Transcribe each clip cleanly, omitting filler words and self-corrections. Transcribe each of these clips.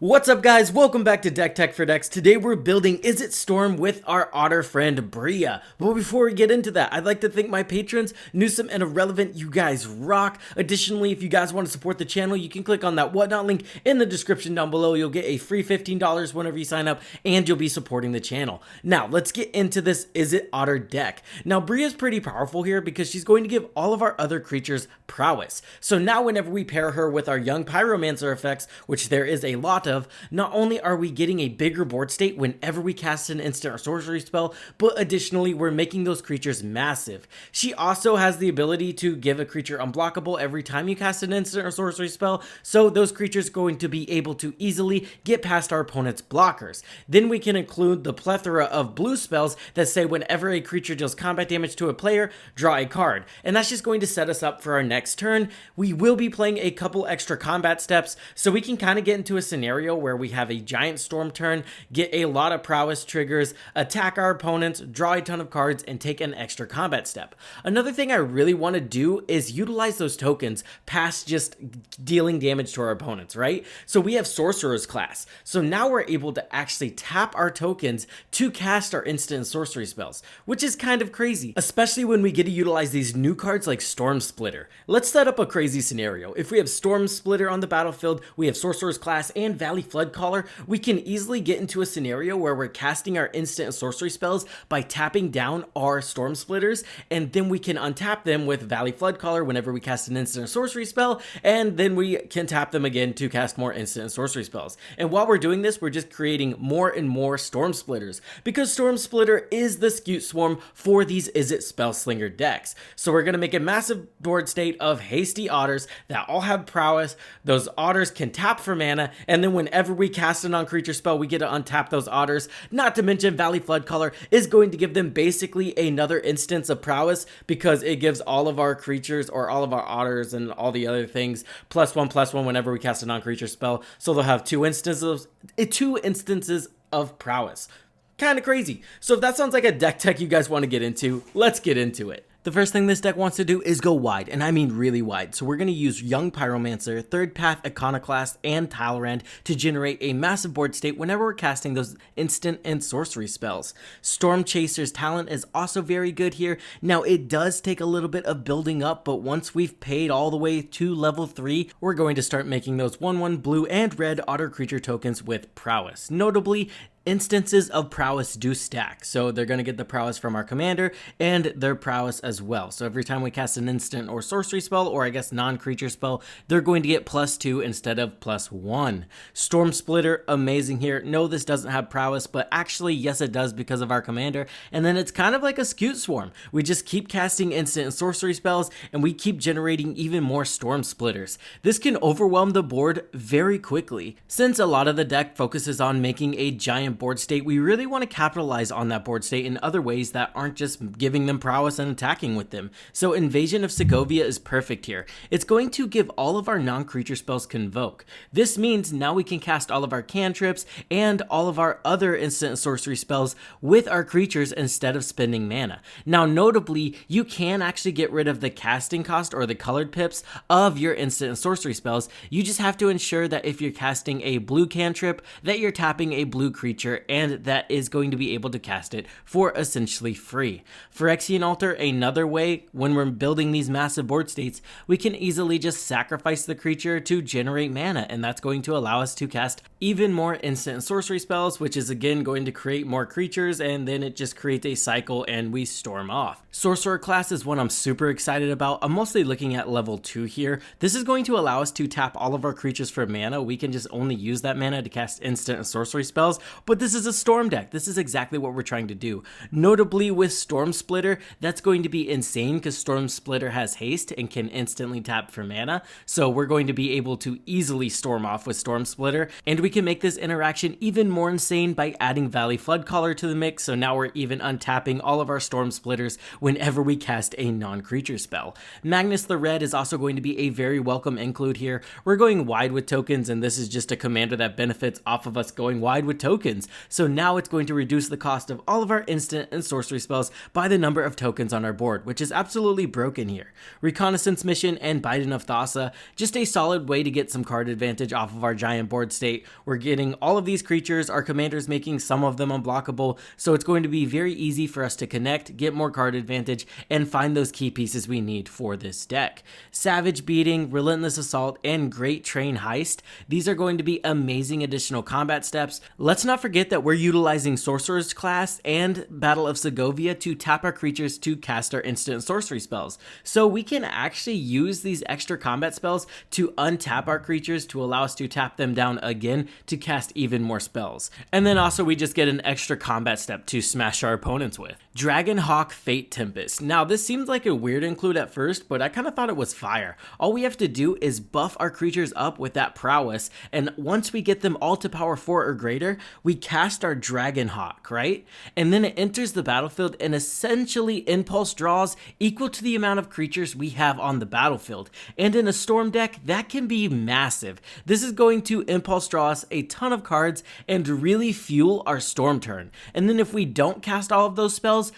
What's up guys, welcome back to Deck Tech for Decks. Today we're building Izzet Storm with our otter friend Bria. But before we get into that, I'd like to thank my patrons, Newsome and Irrelevant. You guys rock. Additionally, if you guys want to support the channel, you can click on that whatnot link in the description down below. You'll get a free $15 whenever you sign up and you'll be supporting the channel. Now let's get into this Izzet Otter deck. Now Bria's pretty powerful here because she's going to give all of our other creatures prowess. So now whenever we pair her with our young pyromancer effects, which there is a lot of, not only are we getting a bigger board state whenever we cast an instant or sorcery spell, but additionally we're making those creatures massive. She also has the ability to give a creature unblockable every time you cast an instant or sorcery spell, so those creatures are going to be able to easily get past our opponent's blockers. Then we can include the plethora of blue spells that say whenever a creature deals combat damage to a player, draw a card, and that's just going to set us up for our next turn. We will be playing a couple extra combat steps, so we can kind of get into a scenario where we have a giant storm turn, get a lot of prowess triggers, attack our opponents, draw a ton of cards, and take an extra combat step. Another thing I really want to do is utilize those tokens past just dealing damage to our opponents, right? So we have Sorcerer's Class. So now we're able to actually tap our tokens to cast our instant and sorcery spells, which is kind of crazy, especially when we get to utilize these new cards like Storm Splitter. Let's set up a crazy scenario. If we have Storm Splitter on the battlefield, we have Sorcerer's Class and Valley Floodcaller, we can easily get into a scenario where we're casting our instant and sorcery spells by tapping down our Storm Splitters, and then we can untap them with Valley Floodcaller whenever we cast an instant or sorcery spell, and then we can tap them again to cast more instant and sorcery spells. And while we're doing this, we're just creating more and more Storm Splitters, because Storm Splitter is the Scute Swarm for these Izzet Spellslinger decks. So we're going to make a massive board state of hasty otters that all have prowess. Those otters can tap for mana, and then whenever we cast a non-creature spell, we get to untap those otters. Not to mention Valley Floodcaller is going to give them basically another instance of prowess, because it gives all of our creatures, or all of our otters and all the other things, +1/+1 whenever we cast a non-creature spell. So they'll have two instances of prowess. Kind of crazy. So if that sounds like a deck tech you guys want to get into, let's get into it. The first thing this deck wants to do is go wide, and I mean really wide. So we're going to use Young Pyromancer, Third Path Iconoclast, and Talrand to generate a massive board state whenever we're casting those instant and sorcery spells. Storm Chaser's talent is also very good here. Now it does take a little bit of building up, but once we've paid all the way to level 3, we're going to start making those 1/1 blue and red otter creature tokens with prowess. Notably, instances of prowess do stack, so they're going to get the prowess from our commander and their prowess as well. So every time we cast an instant or sorcery spell, or I guess non-creature spell, they're going to get +2 instead of +1. Storm Splitter, amazing here. No, this doesn't have prowess, but actually yes it does because of our commander. And then it's kind of like a Scute Swarm. We just keep casting instant and sorcery spells, and we keep generating even more Storm Splitters. This can overwhelm the board very quickly. Since a lot of the deck focuses on making a giant board state, we really want to capitalize on that board state in other ways that aren't just giving them prowess and attacking with them. So Invasion of Segovia is perfect here. It's going to give all of our non-creature spells Convoke. This means now we can cast all of our cantrips and all of our other instant and sorcery spells with our creatures instead of spending mana. Now notably, you can actually get rid of the casting cost or the colored pips of your instant and sorcery spells. You just have to ensure that if you're casting a blue cantrip, that you're tapping a blue creature, and that is going to be able to cast it for essentially free. Phyrexian Altar, another way when we're building these massive board states, we can easily just sacrifice the creature to generate mana, and that's going to allow us to cast even more instant and sorcery spells, which is again going to create more creatures, and then it just creates a cycle and we storm off. Sorcerer Class is one I'm super excited about. I'm mostly looking at level 2 here. This is going to allow us to tap all of our creatures for mana. We can just only use that mana to cast instant and sorcery spells, but this is a storm deck. This is exactly what we're trying to do. Notably with Storm Splitter, that's going to be insane because Storm Splitter has haste and can instantly tap for mana. So we're going to be able to easily storm off with Storm Splitter, and we can make this interaction even more insane by adding Valley Floodcaller to the mix. So now we're even untapping all of our Storm Splitters whenever we cast a non-creature spell. Magnus the Red is also going to be a very welcome include here. We're going wide with tokens, and this is just a commander that benefits off of us going wide with tokens. tokens. So now it's going to reduce the cost of all of our instant and sorcery spells by the number of tokens on our board, which is absolutely broken here. Reconnaissance Mission and Biden of Thassa, just a solid way to get some card advantage off of our giant board state. We're getting all of these creatures, our commander's making some of them unblockable, so it's going to be very easy for us to connect, get more card advantage, and find those key pieces we need for this deck. Savage Beating, Relentless Assault, and Great Train Heist, these are going to be amazing additional combat steps. Let's not forget that we're utilizing Sorcerer's Class and Battle of Segovia to tap our creatures to cast our instant sorcery spells. So we can actually use these extra combat spells to untap our creatures to allow us to tap them down again to cast even more spells. And then also we just get an extra combat step to smash our opponents with. Dragonhawk Fate Tempest. Now this seemed like a weird include at first, but I kind of thought it was fire. All we have to do is buff our creatures up with that prowess, and once we get them all to power 4 or greater, we cast our Dragonhawk, right? And then it enters the battlefield and essentially impulse draws equal to the amount of creatures we have on the battlefield. And in a storm deck, that can be massive. This is going to impulse draw us a ton of cards and really fuel our storm turn. And then if we don't cast all of those spells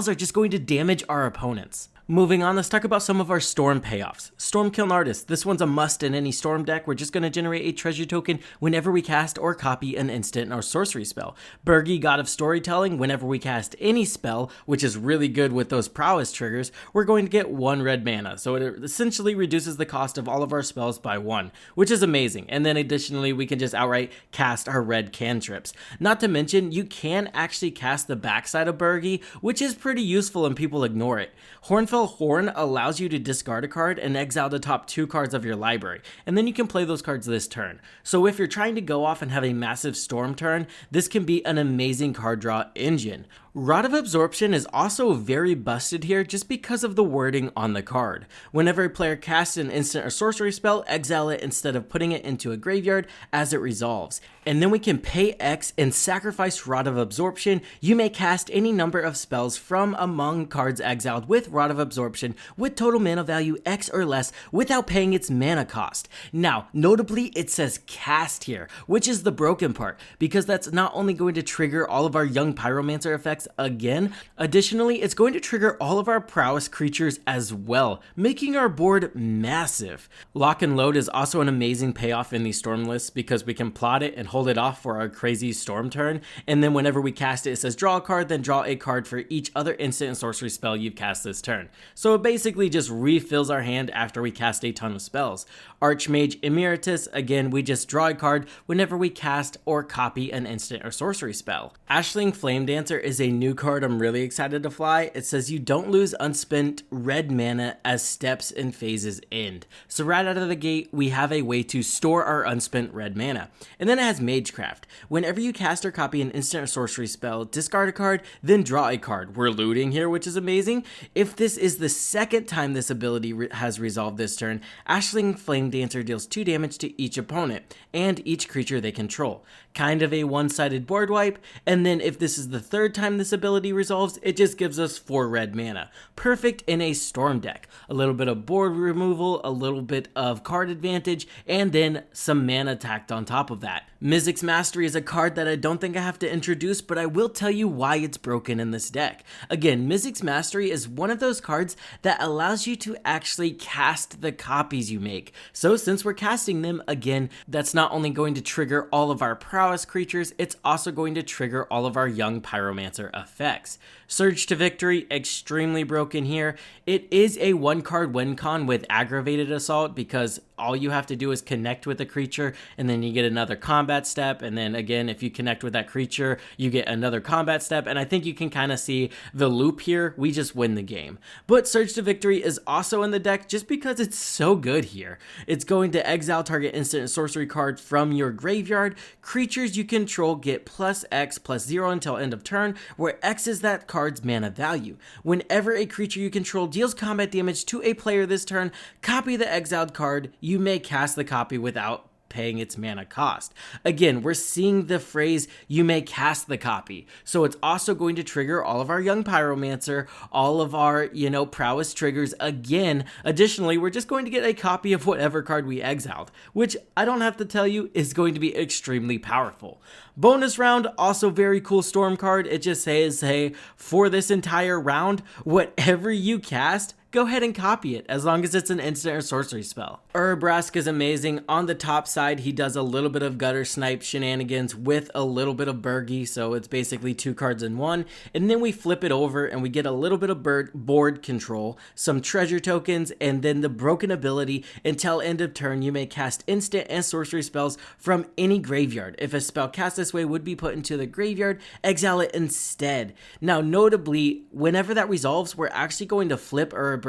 are just going to damage our opponents. Moving on, let's talk about some of our Storm payoffs. Stormkiln Artist. This one's a must in any Storm deck. We're just going to generate a treasure token whenever we cast or copy an instant or sorcery spell. Birgi, God of Storytelling. Whenever we cast any spell, which is really good with those prowess triggers, we're going to get 1 red mana. So it essentially reduces the cost of all of our spells by 1, which is amazing. And then additionally, we can just outright cast our red cantrips. Not to mention, you can actually cast the backside of Birgi, which is pretty useful and people ignore it. Hornfell Horn allows you to discard a card and exile the top 2 cards of your library, and then you can play those cards this turn. So if you're trying to go off and have a massive storm turn, this can be an amazing card draw engine. Rod of Absorption is also very busted here just because of the wording on the card. Whenever a player casts an instant or sorcery spell, exile it instead of putting it into a graveyard as it resolves. And then we can pay X and sacrifice Rod of Absorption. You may cast any number of spells from among cards exiled with Rod of Absorption with total mana value X or less without paying its mana cost. Now, notably, it says cast here, which is the broken part, because that's not only going to trigger all of our Young Pyromancer effects again, additionally, it's going to trigger all of our prowess creatures as well, making our board massive. Lock and Load is also an amazing payoff in these storm lists because we can plot it and hold it off for our crazy storm turn, and then whenever we cast it, it says draw a card, then draw a card for each other instant and sorcery spell you've cast this turn. So it basically just refills our hand after we cast a ton of spells. Archmage Emeritus, again, we just draw a card whenever we cast or copy an instant or sorcery spell. Ashling Flame Dancer is a new card I'm really excited to fly. It says you don't lose unspent red mana as steps and phases end. So right out of the gate, we have a way to store our unspent red mana. And then it has Magecraft. Whenever you cast or copy an instant or sorcery spell, discard a card, then draw a card. We're looting here, which is amazing. If this is the second time this ability has resolved this turn, Ashling Flame Dancer deals 2 damage to each opponent and each creature they control. Kind of a one-sided board wipe, and then if this is the third time this ability resolves, it just gives us 4 red mana. Perfect in a storm deck. A little bit of board removal, a little bit of card advantage, and then some mana tacked on top of that. Mizzix's Mastery is a card that I don't think I have to introduce, but I will tell you why it's broken in this deck. Again, Mizzix's Mastery is one of those cards that allows you to actually cast the copies you make. So since we're casting them, again, that's not only going to trigger all of our prowess creatures, it's also going to trigger all of our Young Pyromancer effects. Surge to Victory, extremely broken here. It is a 1-card win con with Aggravated Assault because all you have to do is connect with a creature and then you get another combat step, and then again, if you connect with that creature, you get another combat step, and I think you can kind of see the loop here. We just win the game. But Surge to Victory is also in the deck just because it's so good here. It's going to exile target instant and sorcery card from your graveyard. Creatures you control get +X/+0 until end of turn, where X is that card's mana value. Whenever a creature you control deals combat damage to a player this turn, copy the exiled card. You may cast the copy without paying its mana cost. Again, we're seeing the phrase, you may cast the copy. So it's also going to trigger all of our young pyromancer, all of our, prowess triggers again. Additionally, we're just going to get a copy of whatever card we exiled, which I don't have to tell you is going to be extremely powerful. Bonus round, also very cool storm card. It just says, hey, for this entire round, whatever you cast, go ahead and copy it, as long as it's an instant or sorcery spell. Urabrask is amazing. On the top side, he does a little bit of gutter snipe shenanigans with a little bit of Burgy, so it's basically 2 cards in one. And then we flip it over and we get a little bit of board control, some treasure tokens, and then the broken ability. Until end of turn, you may cast instant and sorcery spells from any graveyard. If a spell cast this way would be put into the graveyard, exile it instead. Now, notably, whenever that resolves, we're actually going to flip Urabrask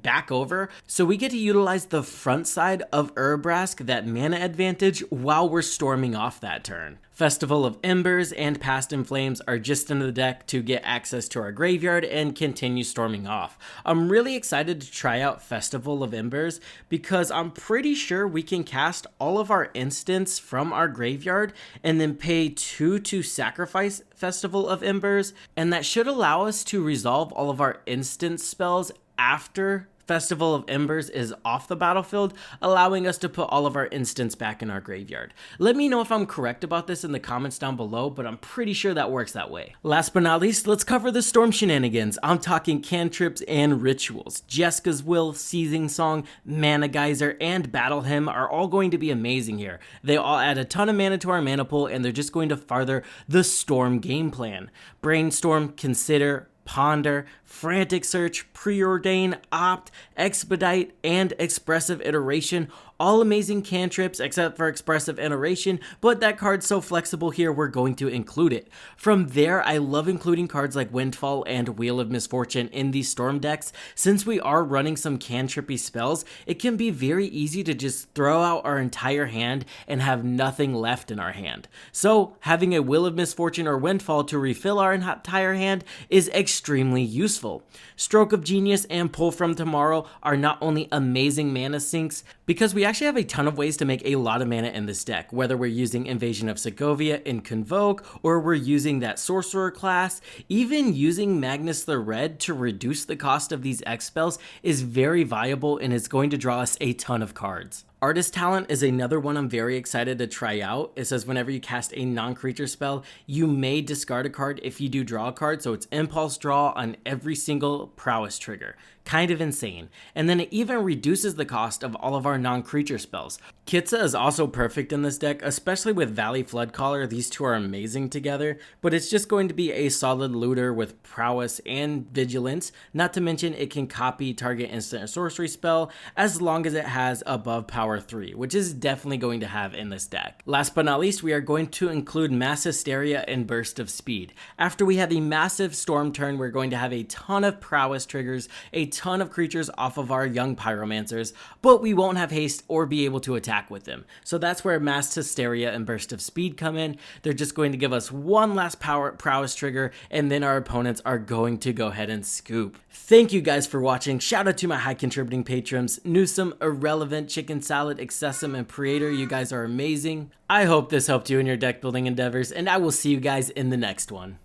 back over, so we get to utilize the front side of Urabrask, that mana advantage, while we're storming off that turn. Festival of Embers and Past in Flames are just in the deck to get access to our graveyard and continue storming off. I'm really excited to try out Festival of Embers because I'm pretty sure we can cast all of our instants from our graveyard and then pay 2 to sacrifice Festival of Embers, and that should allow us to resolve all of our instant spells after Festival of Embers is off the battlefield, allowing us to put all of our instants back in our graveyard. Let me know if I'm correct about this in the comments down below, but I'm pretty sure that works that way. Last but not least, let's cover the storm shenanigans. I'm talking cantrips and rituals. Jeska's Will, Seizing Song, Mana Geyser, and Battle Hymn are all going to be amazing here. They all add a ton of mana to our mana pool, and they're just going to further the storm game plan. Brainstorm, Consider, Ponder, Frantic Search, Preordain, Opt, Expedite, and Expressive Iteration. All amazing cantrips except for Expressive Iteration, but that card's so flexible here, we're going to include it. From there, I love including cards like Windfall and Wheel of Misfortune in these storm decks. Since we are running some cantrippy spells, it can be very easy to just throw out our entire hand and have nothing left in our hand. So having a Wheel of Misfortune or Windfall to refill our entire hand is extremely useful. Stroke of Genius and Pull from Tomorrow are not only amazing mana sinks, because we actually have a ton of ways to make a lot of mana in this deck, whether we're using Invasion of Segovia in Convoke, or we're using that Sorcerer class. Even using Magnus the Red to reduce the cost of these X spells is very viable and is going to draw us a ton of cards. Artist Talent is another one I'm very excited to try out. It says whenever you cast a non-creature spell, you may discard a card if you do draw a card, so it's Impulse Draw on every single prowess trigger. Kind of insane. And then it even reduces the cost of all of our non-creature spells. Kitsa is also perfect in this deck, especially with Valley Floodcaller. These two are amazing together, but it's just going to be a solid looter with prowess and vigilance. Not to mention it can copy target instant or sorcery spell as long as it has above power 3, which is definitely going to have in this deck. Last but not least, we are going to include Mass Hysteria and Burst of Speed. After we have a massive storm turn, we're going to have a ton of prowess triggers, a ton of creatures off of our young pyromancers, but we won't have haste or be able to attack with them. So that's where Mass Hysteria and Burst of Speed come in. They're just going to give us one last prowess trigger, and then our opponents are going to go ahead and scoop. Thank you guys for watching. Shout out to my high contributing patrons, Newsome, Irrelevant, Chicken Salad, Excessum, and Preator. You guys are amazing. I hope this helped you in your deck building endeavors, and I will see you guys in the next one.